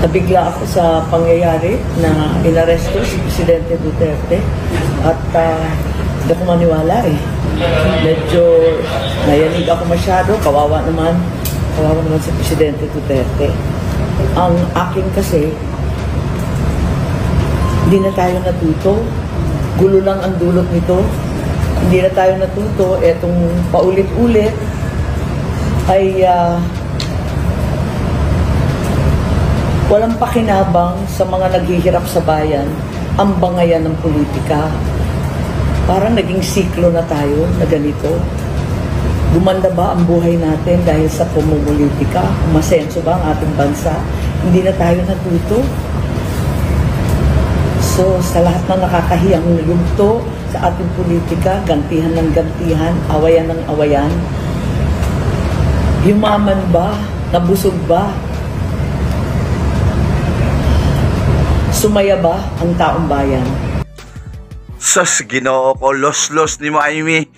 Nabigla ako sa pangyayari na inaresto si Presidente Duterte at hindi ako maniwala eh. Medyo nayanig ako masyado, kawawa naman si Presidente Duterte. Ang akin kasi, hindi na tayo natuto. Gulo lang ang dulot nito. Hindi na tayo natuto. Etong paulit-ulit ay walang pakinabang sa mga naghihirap sa bayan ang bangayan ng politika. Parang naging siklo na tayo na ganito. Gumanda ba ang buhay natin dahil sa pamumulitika? Umasenso ba ang ating bansa? Hindi na tayo natuto. So, sa lahat ng nakakahiyang yugto sa ating politika, gantihan ng gantihan, awayan ng awayan, yumaman ba? Nabusog ba? Sumaya ba ang taong bayan? Sus, Ginoo ko, los-los ni mo, Amy.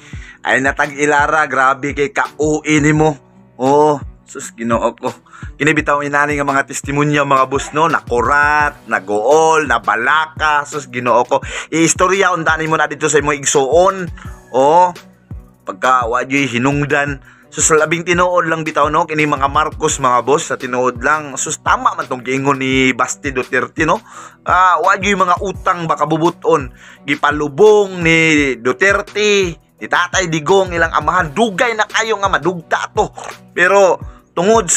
Ay natag-ilara, grabe kay ka-uwi ni mo. Oo, sus, Ginoo ko. Kinibitaw inani nga mga testimonya, mga bus, no? Nakurat, nagool, nabalaka, sus, Ginoo ko. I-istorya, undanin mo na dito sa imong igsuon. Oo, pagka wadyo'y hinungdan. Sus, labing tinuod lang bitaw, no? Kini mga Marcos, mga boss, sa tinuod lang. Sus, tama man tong giingon ni Basti Duterte, no? Wadyo'y mga utang baka bubuton. Gipalubong ni Duterte, ni Tatay Digong, ilang amahan. Dugay na kayo nga madugta to. Pero, tungod,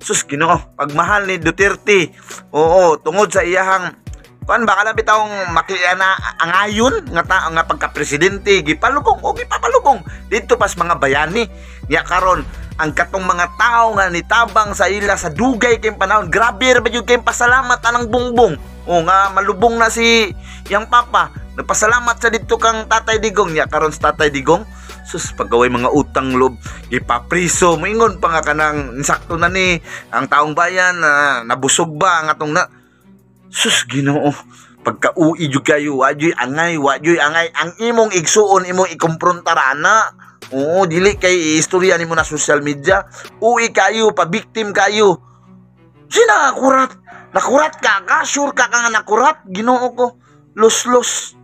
sus, Ginoo, pagmahal ni Duterte, oo, tungod sa iyahang kuan baka na bitawng makiana ang ayon nga pagka-presidente gipalubong o gipapalubong dito pas mga bayani niya karon ang katong mga tao nga nitabang sa ila sa dugay kay panahon. Grabe ra ba jud kay pasalamat anang bungbong o nga malubong na si yang papa. Nagpasalamat sa dito kang Tatay Digong niya karon sa Tatay Digong. Sus, pagaway mga utang loob ipapriso moingon pa nga kanang insakto na ni ang taong bayan nabusog ba ang atong na. Sus, Ginoo, pagka-uwi jud kayo, wadyo'y angay ang imong igsuon, imong ikumprontar ana. Oo, dili kay istorya nimo na social media. Uwi kayo, pa-victim kayo. Sina nakurat? Nakurat ka? Sure ka nga nakurat? Ginoo ko, los-los.